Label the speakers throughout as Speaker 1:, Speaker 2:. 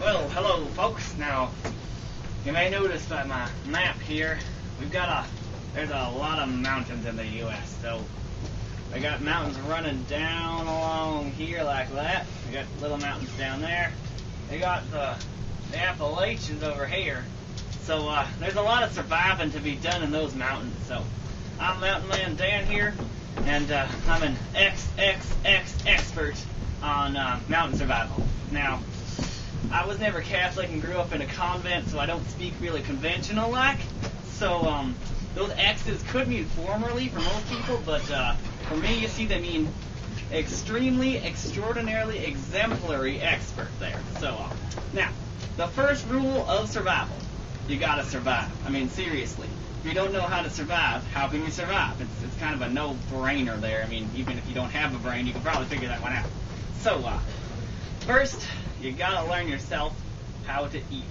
Speaker 1: Well, hello folks. Now, you may notice by my map here, there's a lot of mountains in the U.S. So, we got mountains running down along here like that. We got little mountains down there. They got the Appalachians over here. So, there's a lot of surviving to be done in those mountains. So, I'm Mountain Man Dan here, and I'm an expert on mountain survival. Now, I was never Catholic and grew up in a convent, so I don't speak really conventional like. So those X's could mean formerly for most people, but for me, you see, they mean extremely, extraordinarily, exemplary expert there. So now, the first rule of survival, you gotta survive. I mean, seriously. If you don't know how to survive, how can you survive? It's kind of a no-brainer there. I mean, even if you don't have a brain, you can probably figure that one out. So, first, you gotta learn yourself how to eat.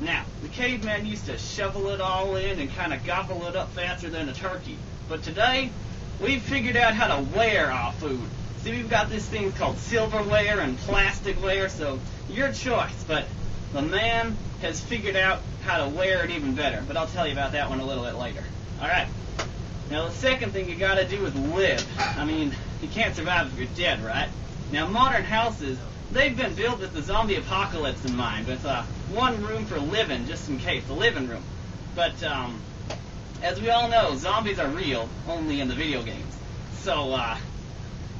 Speaker 1: Now, the caveman used to shovel it all in and kind of gobble it up faster than a turkey. But today, we've figured out how to wear our food. See, we've got this thing called silverware and plasticware, so your choice. But the man has figured out how to wear it even better. But I'll tell you about that one a little bit later. Alright. Now, the second thing you gotta do is live. I mean, you can't survive if you're dead, right? Now, modern houses, they've been built with the zombie apocalypse in mind, with one room for living, just in case, the living room. But, as we all know, zombies are real, only in the video games. So,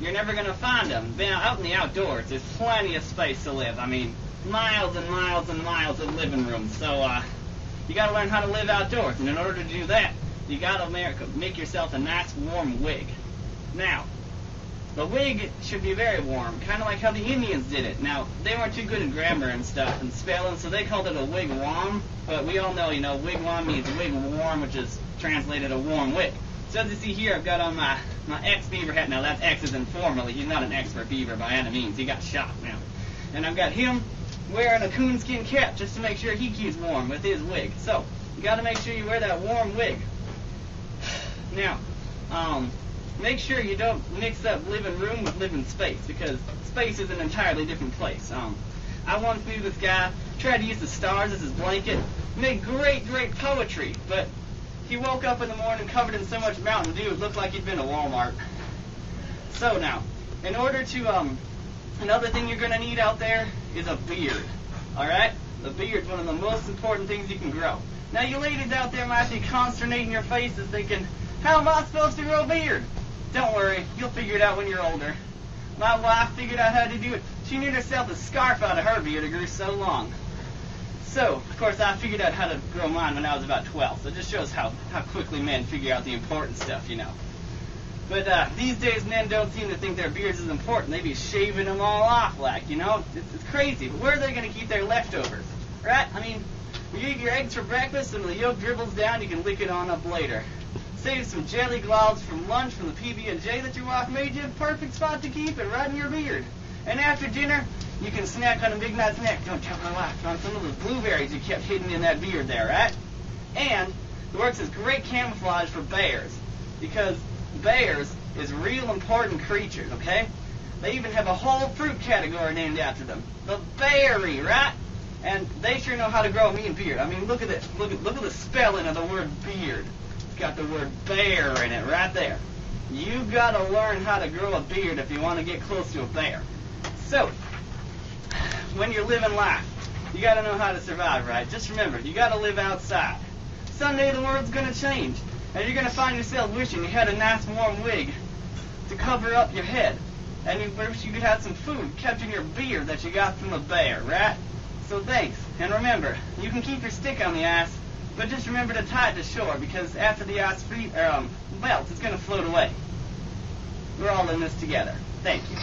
Speaker 1: you're never going to find them. Now, out in the outdoors, there's plenty of space to live. I mean, miles and miles and miles of living rooms. So, you got to learn how to live outdoors. And in order to do that, you got to make yourself a nice warm wig. Now, the wig should be very warm, kind of like how the Indians did it. Now, they weren't too good at grammar and stuff and spelling, so they called it a wigwam. But we all know, wigwam means wig warm, which is translated a warm wig. So as you see here, I've got on my ex-beaver hat. Now, that's X as in formerly. He's not an expert beaver by any means. He got shot now. And I've got him wearing a coonskin cap just to make sure he keeps warm with his wig. So, you got to make sure you wear that warm wig. Now, make sure you don't mix up living room with living space, because space is an entirely different place. I once knew this guy, tried to use the stars as his blanket, made great, great poetry, but he woke up in the morning covered in so much Mountain Dew, it looked like he'd been to Walmart. So now, in order to, another thing you're going to need out there is a beard, alright? The beard's one of the most important things you can grow. Now, you ladies out there might be consternating your faces thinking, how am I supposed to grow a beard? Don't worry, you'll figure it out when you're older. My wife figured out how to do it. She knit herself a scarf out of her beard. It grew so long. So, of course, I figured out how to grow mine when I was about 12. So it just shows how quickly men figure out the important stuff, But these days, men don't seem to think their beards is important. They be shaving them all off, It's crazy. But where are they going to keep their leftovers? Right? I mean, you eat your eggs for breakfast and the yolk dribbles down, you can lick it on up later. Save some jelly globs from lunch from the PB&J that your wife made you. Perfect spot to keep it, right in your beard. And after dinner, you can snack on a big night snack. Don't tell my wife, on some of those blueberries you kept hidden in that beard there, right? And it works as great camouflage for bears, because bears is real important creatures, okay? They even have a whole fruit category named after them. The berry, right? And they sure know how to grow a mean beard. I mean, look at this. Look at the spelling of the word beard. Got the word bear in it right there. You gotta learn how to grow a beard if you want to get close to a bear. So, when you're living life, you gotta know how to survive, right? Just remember, you gotta live outside. Someday the world's gonna change, and you're gonna find yourself wishing you had a nice warm wig to cover up your head, and you wish you could have some food kept in your beard that you got from a bear, right? So thanks, and remember, you can keep your stick on the ice, but just remember to tie it to shore, because after the ice melts, it's going to float away. We're all in this together. Thank you.